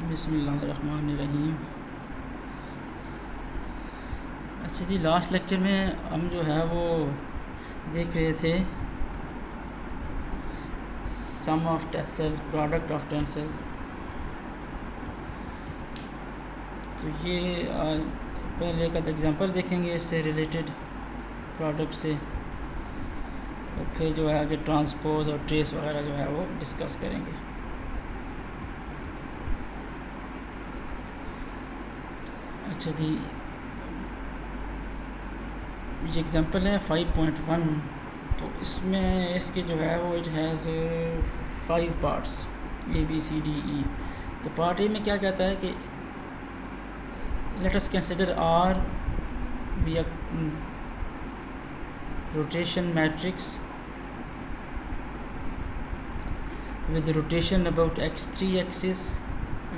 बिस्मिल्लाहिर्रहमानिर्रहीम। अच्छा जी, last lecture में हम जो है वो देख रहे थे sum of tensors, product of tensors. तो ये पहले एक एग्जांपल देखेंगे इससे रिलेटेड प्रोडक्ट से, और फिर जो है आगे ट्रांसपोज और ट्रेस वगैरह जो है वो डिस्कस करेंगे। अच्छा जी, ये एग्जांपल है 5.1। तो इसमें इसके जो है वो इट हैज़ 5 पार्ट्स ABCDE। तो पार्ट ए में क्या कहता है कि let us consider R be a rotation matrix with rotation about x3 axis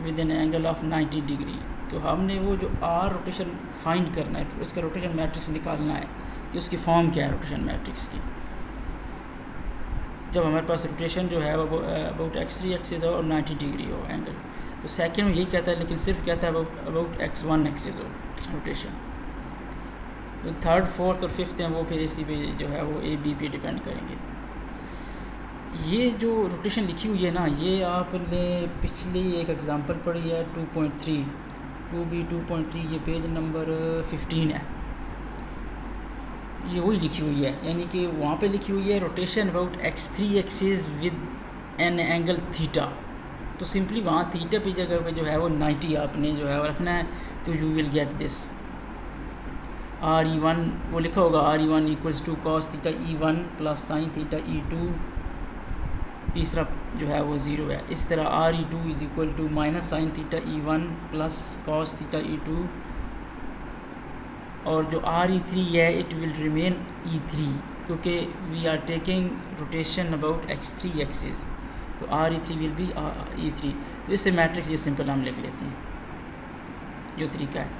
with an angle of 90 degree. तो हमने वो जो R रोटेशन फाइंड करना है, तो इसका रोटेशन मैट्रिक्स निकालना है कि उसकी फॉर्म क्या है रोटेशन मैट्रिक्स की। जब हमारे पास रोटेशन जो है वो अबाउट x3 एक्सिस हो और 90 डिग्री हो एंगल। तो सेकंड में यही कहता है, लेकिन सिर्फ कहता है अबाउट x1 एक्सिस हो रोटेशन। तो थर्ड, फोर्थ और फिफ्थ हैं वो फिर इसी पे जो है वो A B पे डिपेंड करेंगे। ये जो रोटेशन लिखी हुई है ना, ये आपने पिछली एक एग्जांपल पढ़ी है 2.3 2B 2.3, ये पेज नंबर 15 है। ये वही लिखी हुई है, यानी कि वहाँ पे लिखी हुई है rotation about x3 axis with an angle theta. तो सिंपली वहाँ थीटा की जगह पे जो है वो 90 आपने जो है वो रखना है। तो you will get this RE1, वो लिखा होगा RE1 equals to cos theta E1 plus sine theta E2। तीसरा जो है वो ज़ीरो है। इस तरह RE2 is equal to minus sine theta E1 plus cos theta E2। और जो RE3 है इट विल रिमेन E3, क्योंकि we are taking rotation about x3 axis. तो RE3 विल बी E3। तो इससे मैट्रिक्स ये सिंपल हम लिख लेते हैं, जो तरीका है।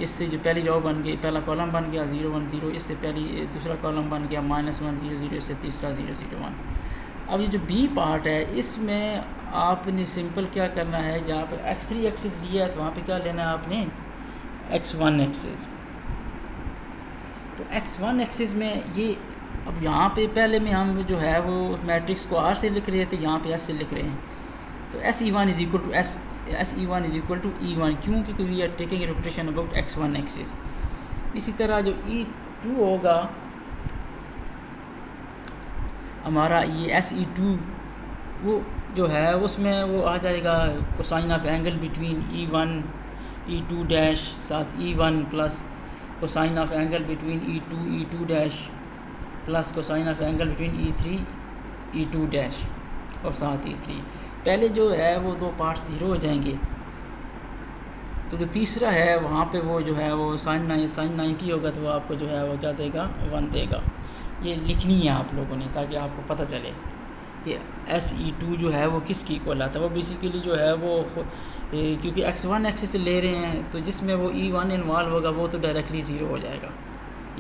इससे जो पहली रो बन गई, पहला कॉलम बन गया 0 1 0, इससे पहली दूसरा कॉलम बन गया -1 0 0, इससे तीसरा 0 0 1। अब ये जो B पार्ट है इसमें आपने सिंपल क्या करना है, जहाँ पे x3 एक्सिस लिया है तो वहाँ पे क्या लेना है आपने x1 एक्सिस। तो x1 एक्सिस में ये अब यहाँ पे पहले में हम जो है वो मैट्रिक्स को R से लिख रहे थे, यहाँ पे S से लिख रहे हैं। तो SE1 is equal to SE1 is equal to E1, क्यों? क्योंकि we are taking rotation about x1 axis. इसी तरह जो E2 होगा हमारा, ये SE2 वो जो है उसमें वो आ जाएगा cosine of angle between E1 E2 dash साथ E1 plus cosine of angle between E2 E2 dash plus cosine of angle between E3 E2 dash और साथ E3। पहले जो है वो दो पार्ट्स ज़ीरो हो जाएंगे। तो जो तीसरा है वहाँ पे वो जो है वो साइन 90 होगा, तो वो आपको जो है वो क्या देगा 1 देगा। ये लिखनी है आप लोगों ने ताकि आपको पता चले कि SE2 जो है वो किसकी इक्वल आता है। वो बेसिकली जो है वो क्योंकि x1 एक्सिस से ले रहे हैं, तो जिसमें वो E1 इन्वॉल्व होगा वो तो डायरेक्टली ज़ीरो हो जाएगा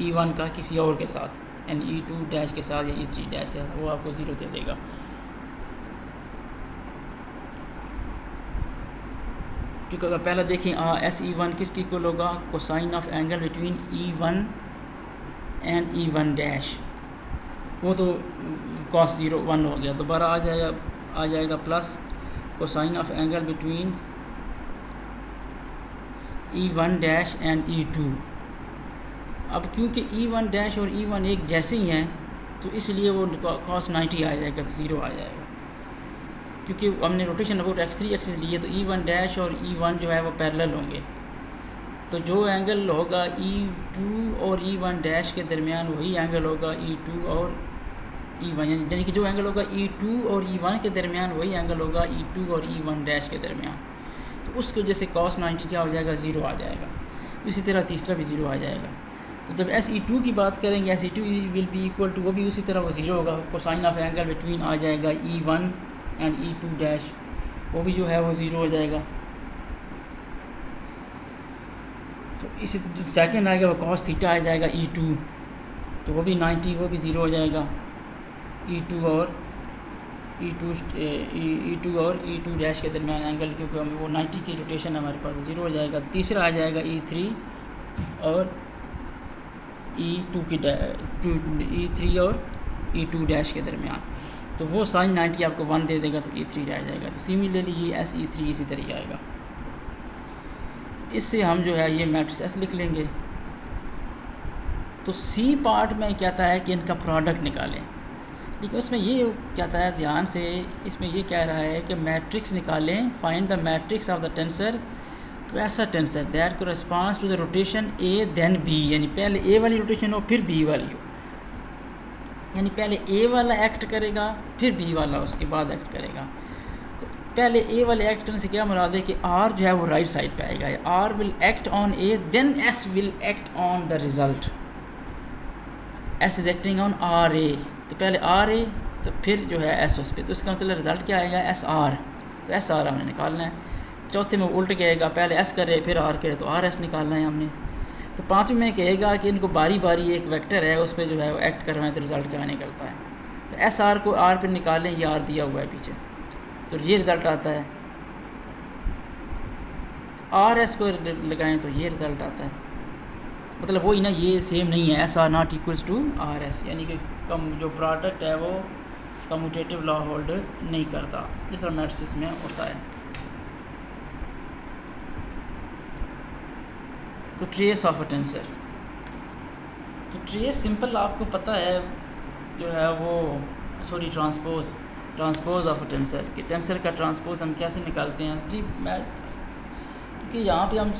E1 का किसी और के साथ, एंड E2 डैश के साथ या E3 डैश के साथ, वो आपको ज़ीरो दे देगा। क्योंकि अगर पहला देखें SE1 किसकी इक्वल होगा, cosine of angle between E1 and E1 dash, वो तो cos 0 1 हो गया। दोबारा आ जाएगा plus cosine of angle between E1 dash and E2। अब क्योंकि E1 डैश और E1 एक जैसे ही हैं तो इसलिए वो cos 90 आ जाएगा, तो 0 आ जाएगा। क्योंकि हमने रोटेशन अबाउट x3 एक्सिस लिए, तो E1 डैश और E1 जो है वो पैरेलल होंगे। तो जो एंगल होगा E2 और E1 डैश के दरमियान वही एंगल होगा E2 और E1, यानी कि जो एंगल होगा E2 और E1 के दरमियान वही एंगल होगा E2 और E1 डैश के दरमियान। तो उसकी वजह से cos 90 क्या हो जाएगा, 0 आ जाएगा। तो इसी तरह तीसरा भी 0 आ जाएगा। तो जब SE2 की बात करेंगे, SE2 will be equal to, वो भी उसी तरह वो 0 होगा। कोसाइन ऑफ एंगल बिटवीन आ जाएगा E1 एंड E2 डैश, वो भी जो है वो 0 हो जाएगा। तो इसी सेकंड आएगा वो cos थीटा आ जाएगा E2, तो वो भी 90, वो भी 0 हो जाएगा E2 और E2 और E2 डैश के दरमियान एंगल, क्योंकि हम वो 90 की रोटेशन हमारे पास 0 हो जाएगा। तीसरा आ जाएगा E3 और E2 की E3 और E2 डैश के दरमियान, तो वो साइन 90 आपको 1 दे देगा, तो E3 रह जाएगा। तो सिमिलरली ये SE3 इसी तरीके आएगा। इससे हम जो है ये मैट्रिक्स S लिख लेंगे। तो C पार्ट में कहता है कि इनका प्रोडक्ट निकालें, लेकिन उसमें ये कहता है, ध्यान से इसमें ये कह रहा है कि मैट्रिक्स निकालें, find the matrix of the tensor, तो ऐसा tensor that corresponds to the rotation A then B, यानी पहले A वाली रोटेशन हो फिर B वाली हो, यानी पहले A वाला एक्ट करेगा फिर B वाला उसके बाद एक्ट करेगा। तो पहले A वाले एक्ट करने से क्या मुराद है कि R जो है वो राइट साइड पे आएगा, R will act on A then S will act on the result, S is acting on RA, तो पहले RA तो फिर जो है S उस पर, तो इसका मतलब रिज़ल्ट क्या आएगा SR, तो SR हमने निकालना है। चौथे में उल्ट कहेगा, पहले S करे फिर R करे, तो RS निकालना है हमने। तो पाँचवें में कहेगा कि इनको बारी बारी एक वेक्टर है उस पर जो है वो एक्ट करवाएं, तो रिज़ल्ट क्या निकलता है। तो SR को R पर निकालें, ये R दिया हुआ है पीछे, तो ये रिज़ल्ट आता है। RS को लगाएं तो ये रिज़ल्ट आता है। मतलब वही ना, ये सेम नहीं है, SR not equals to RS, यानी कि कम जो प्रोडक्ट है वो कम्यूटेटिव लॉ होल्ड नहीं करता, जिस तरह मैट्रिक्स में होता है। तो ट्रेस ऑफ अ टेंसर, तो ट्रेस सिंपल आपको पता है जो है वो, sorry transpose of a tensor, कि टेंसर का ट्रांसपोज हम कैसे निकालते हैं। क्योंकि यहाँ पे हम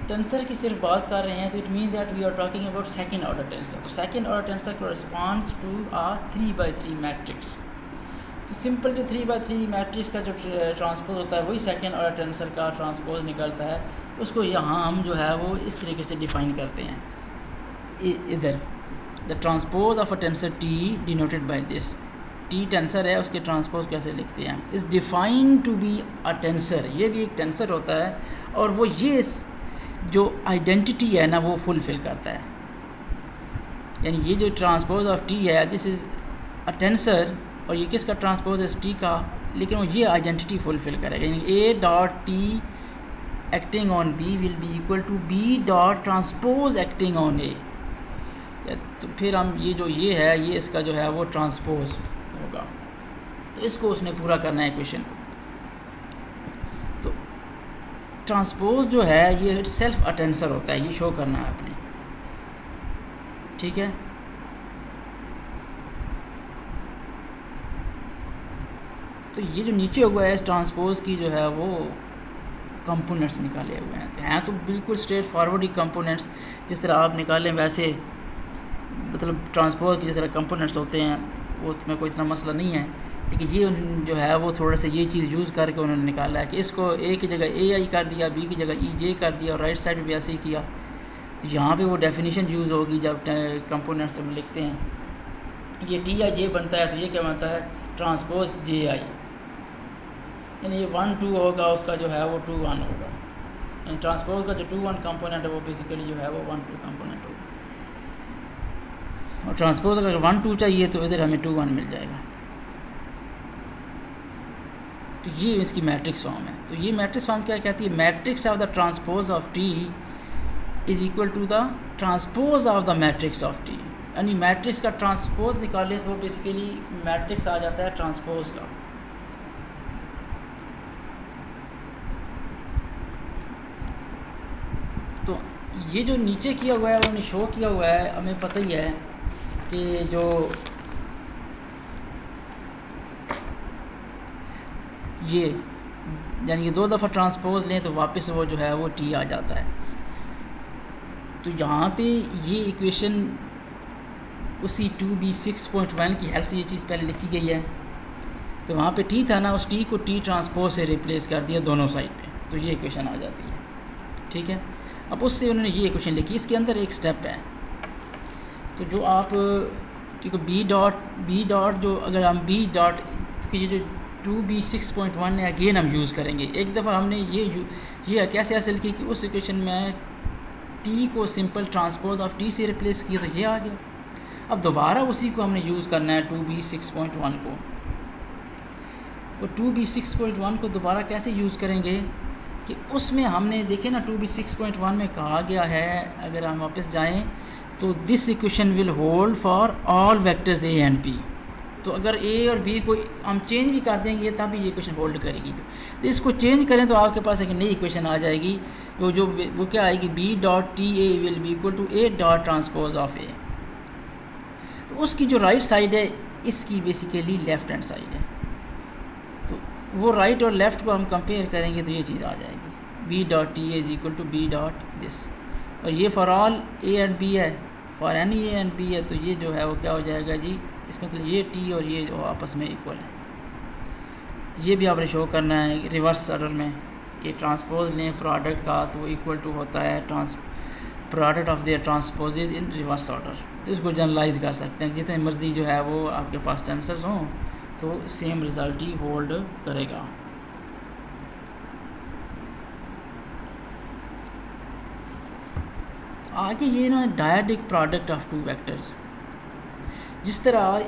टेंसर की सिर्फ बात कर रहे हैं, तो it mean that we are talking about second order tensor. तो second order tensor corresponds to a 3/3 matrix. तो सिंपल जो 3/3 मैट्रिक्स का जो ट्रांसपोज होता है वही सेकंड ऑर्डर टेंसर का ट्रांसपोज निकलता है। उसको यहाँ हम जो है वो इस तरीके से डिफ़ाइन करते हैं। इधर the transpose of a tensor T denoted by this, T tensor है, उसके ट्रांसपोज कैसे लिखते हैं, is defined to be a tensor, ये भी एक टेंसर होता है और वो ये जो आइडेंटिटी है ना वो फुलफ़िल करता है। यानी ये जो ट्रांसपोज ऑफ T है, दिस इज़ अ टेंसर, और ये किसका ट्रांसपोज है, T का, लेकिन वो ये आइडेंटिटी फुलफ़िल करेगा। यानी A dot T acting on B will be equal to B dot transpose acting on A। तो फिर हम ये है ये इसका जो है वो ट्रांसपोज होगा, तो इसको उसने पूरा करना है इक्वेशन को। तो ट्रांसपोज जो है ये सेल्फ अ टेंसर होता है, ये शो करना है आपने, ठीक है। तो ये जो नीचे हुआ है इस ट्रांसपोज की जो है वो कंपोनेंट्स निकाले हुए हैं, तो हैं तो बिल्कुल स्ट्रेट फॉरवर्ड ही कंपोनेंट्स, जिस तरह आप निकालें वैसे, मतलब ट्रांसपोज के जिस तरह कंपोनेंट्स होते हैं वो उसमें कोई इतना मसला नहीं है। लेकिन ये जो है वो थोड़ा सा ये चीज़ यूज़ करके उन्होंने निकाला है कि इसको A की जगह AI कर दिया, B की जगह EJ कर दिया, और राइट साइड भी ऐसे ही किया। तो यहाँ पे वो डेफिनेशन यूज़ होगी जब कंपोनेंट्स हम लिखते हैं। ये TIJ बनता है, तो ये क्या बनता है, ट्रांसपोज JI, यानी ये 1 2 होगा, उसका जो है वो 2 1 होगा। यानी ट्रांसपोज का जो 2 1 कंपोनेंट है वो बेसिकली जो है वो 1 2 कंपोनेंट होगा। और ट्रांसपोज अगर 1 2 चाहिए तो इधर हमें 2 1 मिल जाएगा। तो ये इसकी मैट्रिक्स फॉर्म है। तो ये मैट्रिक्स फॉर्म क्या कहती है, matrix of the transpose of T is equal to the transpose of the matrix of T। यानी मैट्रिक्स का ट्रांसपोज निकाले तो वो बेसिकली मैट्रिक्स आ जाता है ट्रांसपोज का। तो ये जो नीचे किया हुआ है उन्होंने शो किया हुआ है, हमें पता ही है कि जो ये यानी कि 2 दफ़ा ट्रांसपोज लें तो वापस वो जो है वो T आ जाता है। तो यहाँ पे ये इक्वेशन उसी 2B6.1 की हेल्प से ये चीज़ पहले लिखी गई है कि वहाँ पे T था ना, उस T को T ट्रांसपोज से रिप्लेस कर दिया दोनों साइड पे, तो ये इक्वेशन आ जाती है, ठीक है। अब उससे उन्होंने ये इक्वेशन लिखी, इसके अंदर एक स्टेप है। तो जो आप क्योंकि बी डॉट जो अगर हम B डॉट, क्योंकि ये जो 2B6.1 है अगेन हम यूज़ करेंगे। एक दफ़ा हमने ये कैसे हासिल की कि उस इक्वेशन में T को सिंपल ट्रांसपोज ऑफ T से रिप्लेस किया तो ये आ गया। अब दोबारा उसी को हमने यूज़ करना है 2B6.1 को। वो 2b6.1 को दोबारा कैसे यूज़ करेंगे कि उसमें हमने देखे ना 2b6.1 में कहा गया है, अगर हम वापस जाएं तो this equation will hold for all vectors A and B. तो अगर ए और बी को हम चेंज भी कर देंगे तब भी ये इक्वेशन होल्ड करेगी। तो इसको चेंज करें तो आपके पास एक नई इक्वेशन आ जाएगी, वो क्या आएगी, B dot T A will be equal to A dot transpose of A. तो उसकी जो राइट साइड है इसकी बेसिकली लेफ़्ट हैंड साइड है, तो वो राइट और लेफ़्ट को हम कंपेयर करेंगे तो ये चीज़ आ जाएगी, B dot T A is equal to B dot this. और ये for all A and B है, for any A and B है, तो ये जो है वो क्या हो जाएगा जी, इसका मतलब ये टी और ये जो आपस में इक्वल है। ये भी आपने शो करना है रिवर्स ऑर्डर में कि ट्रांसपोज लें प्रोडक्ट का तो वो इक्वल टू होता है product of their transposes in reverse order. तो इसको जनरलाइज कर सकते हैं, जितने मर्जी जो है वो आपके पास टेंसर्स हों तो सेम रिज़ल्ट ही होल्ड करेगा। आगे ये ना dyadic product of two vectors, जिस तरह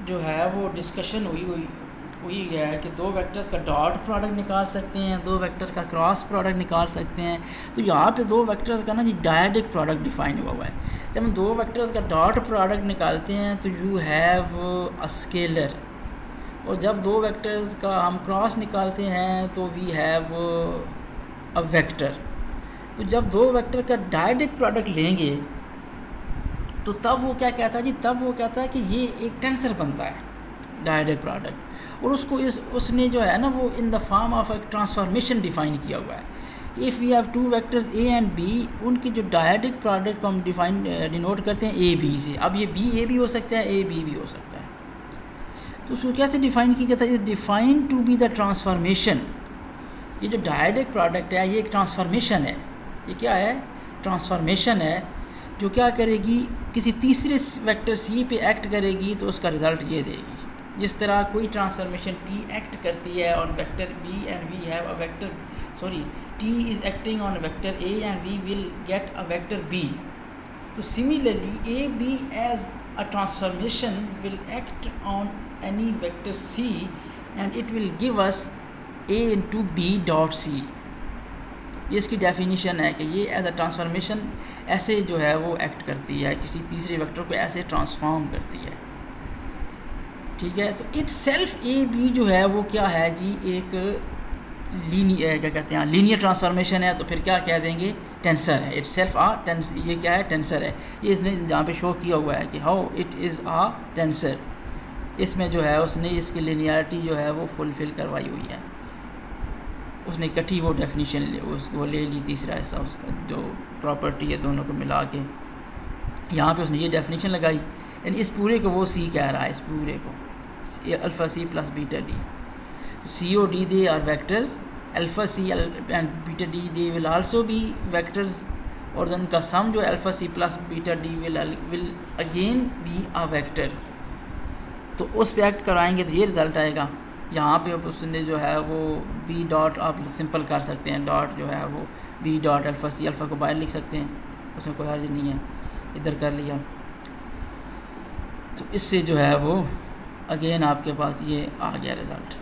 जो है वो डिस्कशन हुई है कि दो वेक्टर्स का डॉट प्रोडक्ट निकाल सकते हैं, दो वेक्टर का क्रॉस प्रोडक्ट निकाल सकते हैं। तो यहाँ पे दो वेक्टर्स का ना जी डायडिक प्रोडक्ट डिफाइन हुआ है। जब हम दो वेक्टर्स का डॉट प्रोडक्ट निकालते हैं तो यू हैव अ स्केलर, और जब दो वेक्टर्स का हम क्रॉस निकालते हैं तो वी हैव अ वेक्टर। तो जब दो वेक्टर का डायडिक प्रोडक्ट लेंगे तो तब वो क्या कहता है जी, तब वो कहता है कि ये एक टेंसर बनता है डायडिक प्रोडक्ट, और उसको उसने जो है ना वो इन द फॉर्म ऑफ एक ट्रांसफॉर्मेशन डिफ़ाइन किया हुआ है। If we have two vectors A and B, उनके जो डायडिक प्रोडक्ट को हम डिनोट करते हैं ए बी से। अब ये बी ए भी हो सकता है, ए बी भी हो सकता है। तो उसको कैसे डिफ़ाइन किया जाता है, is define to be the transformation. ये जो डायडिक प्रोडक्ट है ये एक ट्रांसफॉर्मेशन है। ये क्या है, ट्रांसफॉर्मेशन है, जो क्या करेगी, किसी तीसरे वेक्टर सी पे एक्ट करेगी तो उसका रिज़ल्ट ये देगी। जिस तरह कोई ट्रांसफॉर्मेशन टी एक्ट करती है on vector B and we have a vector, sorry T is acting on vector A and we will get a vector B. तो similarly A B as a transformation will act on any vector C and it will give us A into B dot C. ये इसकी definition है कि ये as a transformation ऐसे जो है वो एक्ट करती है, किसी तीसरे वेक्टर को ऐसे ट्रांसफॉर्म करती है। ठीक है, तो इट सेल्फ ए बी जो है वो क्या है जी, एक क्या कहते हैं, लीनियर ट्रांसफॉर्मेशन है। तो फिर क्या कह देंगे, टेंसर है। इट सेल्फ ये क्या है, टेंसर है। ये इसने जहाँ पे शो किया हुआ है कि how it is a tensor, इसमें जो है उसने इसकी लिनियरिटी जो है वो फुलफ़िल करवाई हुई है। उसने इकट्ठी वो डेफिनेशन उसको ले ली, तीसरा हिस्सा उसका जो प्रॉपर्टी है दोनों को मिला के यहाँ पे उसने ये डेफिनेशन लगाई। यानी इस पूरे को वो सी कह रहा है, इस पूरे को alpha C plus beta D, C or D they are vectors, alpha C and beta D they will also be vectors, और उनका सम जो alpha C plus beta D will again be a vector. तो उस पे act कराएंगे तो ये result आएगा। यहाँ पे उसने जो है वो बी डॉट आप सिंपल कर सकते हैं, डॉट जो है वो बी डॉट अल्फ़ा सी, अल्फ़ा को बाहर लिख सकते हैं, उसमें कोई हर्ज नहीं है, इधर कर लिया। तो इससे जो है वो अगेन आपके पास ये आ गया रिज़ल्ट।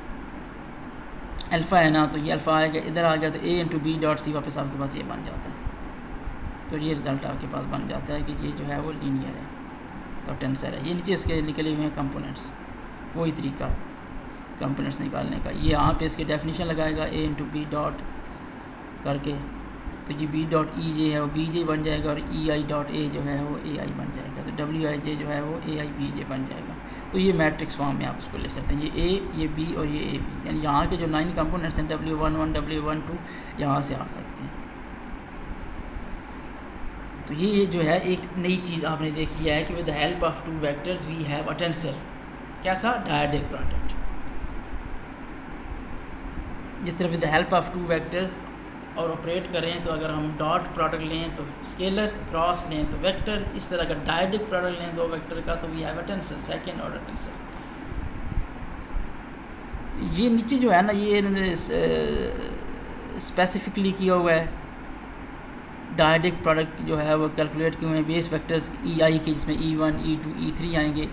अल्फ़ा है ना, तो ये अल्फ़ा आएगा, इधर आ गया तो ए इंटू बी डॉट सी वापस आपके पास ये बन जाता है। तो ये रिज़ल्ट आपके पास बन जाता है कि ये जो है वो लीनियर है, तो टेंसर है। ये नीचे इसके निकले हुए हैं कंपोनेंट्स, वही तरीका कंपोनेंट्स निकालने का। ये यहाँ पे इसकी डेफिनेशन लगाएगा ए इंटू बी डॉट करके, तो ये बी डॉट ई जे है वो बी जे बन जाएगा, और ई आई डॉट ए जो है वो ए आई बन जाएगा। तो डब्ल्यू आई जे जो है वो ए आई बी जे बन जाएगा। तो ये मैट्रिक्स फॉर्म में आप उसको ले सकते हैं, ये ए, ये बी और ये ए बी, यानी यहाँ के जो 9 कंपोनेंट्स हैं W11, W12 यहाँ से आ सकते हैं। तो ये जो है एक नई चीज़ आपने देखी है कि with the help of two vectors we have a tensor. कैसा, डायडिक प्रोडक्ट। जिस तरह with the help of two vectors और ऑपरेट करें, तो अगर हम डॉट प्रोडक्ट लें तो स्केलर, क्रॉस लें तो वेक्टर, इस तरह का डायडिक प्रोडक्ट लें दो वेक्टर का तो we have a tensor, second order tensor. ये नीचे जो है ना ये स्पेसिफिकली किया हुआ है, डायडिक प्रोडक्ट जो है वो कैलकुलेट किए हुए हैं बेस वेक्टर्स ई आई के, जिसमें E1, E2, E3 आएंगे।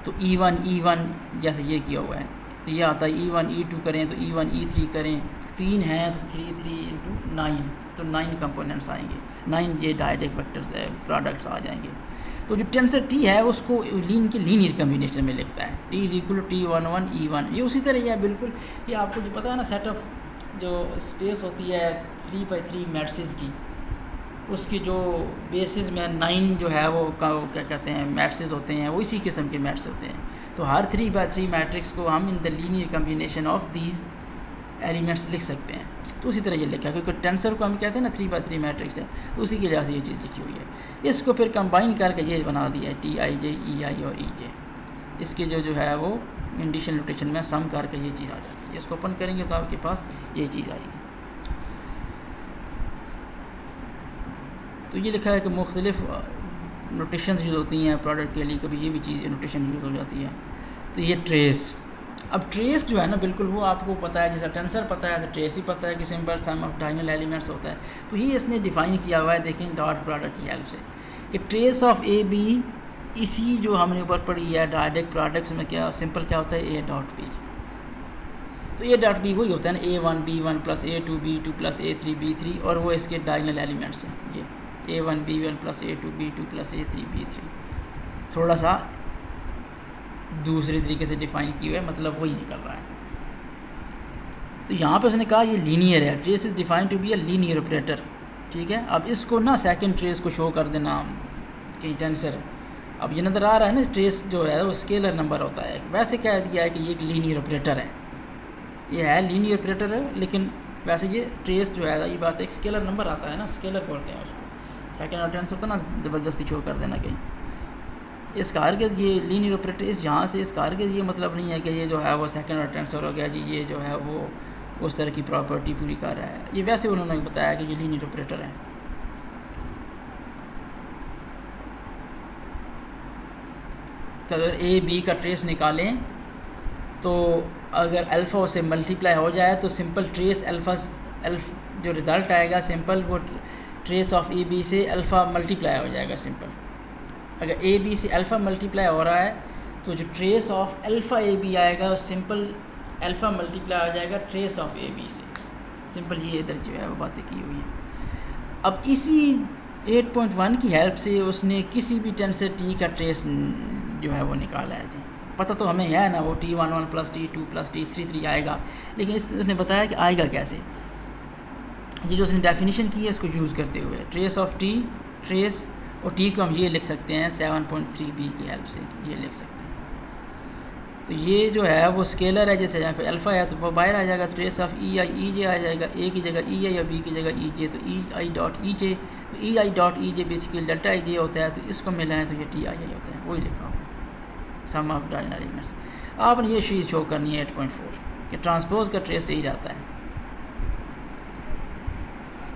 तो E1 जैसे ये किया हुआ है, तो ये आता है E1 E2 करें तो E1 E3 करें, 3 हैं तो 3 3 इंटू 9, तो 9 कंपोनेंट्स आएंगे, 9 ये डायरेक्ट वेक्टर्स प्रोडक्ट्स आ जाएंगे। तो जो टेंसर T है उसको के लीनियर कम्बिनेशन में लिखता है, T is equal to T11 E1। ये उसी तरह ही है बिल्कुल कि आपको जो पता है ना सेट ऑफ जो स्पेस होती है 3x3 मैट्रिसेस की, उसकी जो बेसिस में 9 जो है वो क्या कहते हैं मैट्रिसेस होते हैं, वो इसी किस्म के मैट्रिक्स होते हैं। तो हर 3x3 मैट्रिक्स को हम in the linear combination of these elements लिख सकते हैं। तो उसी तरह ये लिखा है, क्योंकि टेंसर को हम कहते हैं ना 3x3 मैट्रिक्स है, तो उसी के लिहाज से ये चीज़ लिखी हुई है। इसको फिर कंबाइन करके ये बना दिया है TIJ EI और EJ। इसके जो है वो इंडिशियल नोटेशन में सम करके ये चीज़ आ जाती है। इसको ओपन करेंगे तो आपके पास ये चीज़ आएगी। तो ये लिखा है कि मुख्तलिफ नोटेशंस यूज़ होती हैं प्रोडक्ट के लिए, कभी ये भी चीज़ नोटेशन यूज़ हो जाती है। तो ये ट्रेस, अब ट्रेस जो है ना बिल्कुल वो आपको पता है, जैसा टेंसर पता है तो ट्रेस ही पता है कि simple some of diagonal elements होता है। तो ये इसने डिफ़ाइन किया हुआ है, देखें डॉट प्रोडक्ट की हेल्प से कि ट्रेस ऑफ AB, इसी जो हमने ऊपर पढ़ी है डायरेक्ट प्रोडक्ट्स में क्या सिंपल क्या होता है A डॉट B। तो A डॉट B वही होता है ना A1 B1 plus A2 B2 plus A3 B3, और वो इसके डायगोनल एलिमेंट्स हैं ये A1 B1 plus A2 B2 plus A3 B3। थोड़ा सा दूसरे तरीके से डिफ़ाइन किया हुआ है, मतलब वही निकल रहा है। तो यहाँ पे उसने कहा ये लीनियर है, trace is defined to be a linear operator, ठीक है। अब इसको ना सेकंड ट्रेस को शो कर देना कहीं टेंसर, अब ये नज़र आ रहा है ना ट्रेस जो है वो स्केलर नंबर होता है, वैसे कह दिया है कि ये एक लीनियर ऑपरेटर है, ये है लीनियर ऑपरेटर है, लेकिन वैसे ये ट्रेस जो है ये बात एक स्केलर नंबर आता है ना, स्केलर बोलते हैं उसको, सेकंड और टेंसर होता है ना ज़बरदस्ती शो कर देना कहीं। इस कारगिज़ ये लीनियर ऑपरेटर इस यहाँ से इस कारगिज़ ये मतलब नहीं है कि ये जो है वो सेकंड और टेंसर हो गया जी, ये जो है वो उस तरह की प्रॉपर्टी पूरी कर रहा है। ये वैसे उन्होंने बताया कि ये लीनियर ऑपरेटर है। अगर A B का ट्रेस निकालें तो अगर अल्फ़ा उससे मल्टीप्लाई हो जाए तो सिंपल ट्रेस जो रिज़ल्ट आएगा सिंपल वो ट्रेस ऑफ AB से अल्फ़ा मल्टीप्लाई हो जाएगा सिंपल। अगर AB से अल्फ़ा मल्टीप्लाई हो रहा है तो जो ट्रेस ऑफ अल्फ़ा AB आएगा सिंपल अल्फ़ा मल्टीप्लाई हो जाएगा ट्रेस ऑफ AB से, सिंपल ये इधर जो है वो बातें की हुई है। अब इसी 8.1 की हेल्प से उसने किसी भी टेंसर T का ट्रेस जो है वो निकाला है जी। पता तो हमें है ना वो T11 plus T2 plus T33 आएगा, लेकिन उसने बताया कि आएगा कैसे। ये जो उसने डेफिनेशन की है इसको यूज़ करते हुए ट्रेस ऑफ T, ट्रेस और T को हम ये लिख सकते हैं 7.3b की हेल्प से ये लिख सकते हैं। तो ये जो है वो स्केलर है, जैसे यहाँ पे अल्फ़ा है तो वो बाहर आ जाएगा, ट्रेस ऑफ EI EJ आ जाएगा, A की जगह EI और B की जगह EJ, तो EI डॉट EJ, तो EI dot EJ basically delta IJ होता है, तो इसको मिला है तो ये TII होता है, वही लिखा हुआ सम ऑफ डायगोनल एलिमेंट्स। आपने ये चीज़ शो करनी है 8.4 कि ट्रांसपोज का ट्रेस यही जाता है।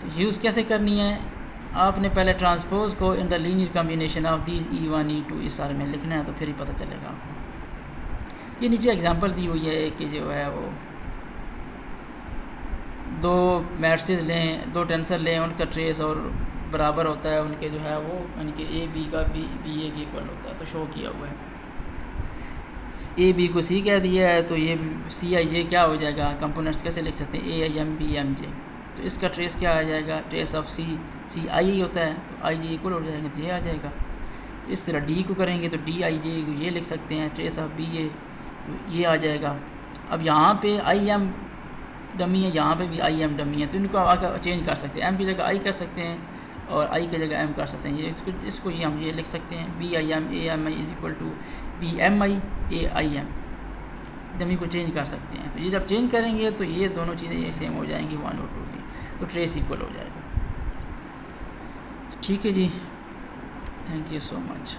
तो यूज़ कैसे करनी है, आपने पहले ट्रांसपोज को in the linear combination of these E1 E2 इस सारे में लिखना है, तो फिर ही पता चलेगा आपको। ये नीचे एग्जांपल दी हुई है कि जो है वो दो मैट्रिसेस लें, दो टेंसर लें, उनका ट्रेस और बराबर होता है उनके जो है वो यानी कि AB का BA के इक्वल होता है, तो शो किया हुआ है। AB को C कह दिया है तो ये CIJ क्या हो जाएगा, कंपोनेंट्स कैसे लिख सकते हैं AIM BMJ, तो इसका ट्रेस क्या आ जाएगा, ट्रेस ऑफ CI होता है तो IJ इक्वल हो जाएगा तो ये आ जाएगा। तो इस तरह D को करेंगे तो DIJ को ये लिख सकते हैं, ट्रेस ऑफ BA तो ये आ जाएगा। अब यहाँ पे IM डमी है, यहाँ पे भी IM डमी है, तो इनको आकर चेंज कर सकते हैं, M की जगह I कर सकते हैं और I की जगह M कर सकते हैं। ये इसको ये हम ये लिख सकते हैं BIM AMI is equal to BMI AIM, dummy को चेंज कर सकते हैं। तो ये जब चेंज करेंगे तो ये दोनों चीज़ें ये सेम हो जाएंगी 1 और 2 की, तो ट्रेस इक्वल हो जाएगा। ठीक है जी, थैंक यू सो मच।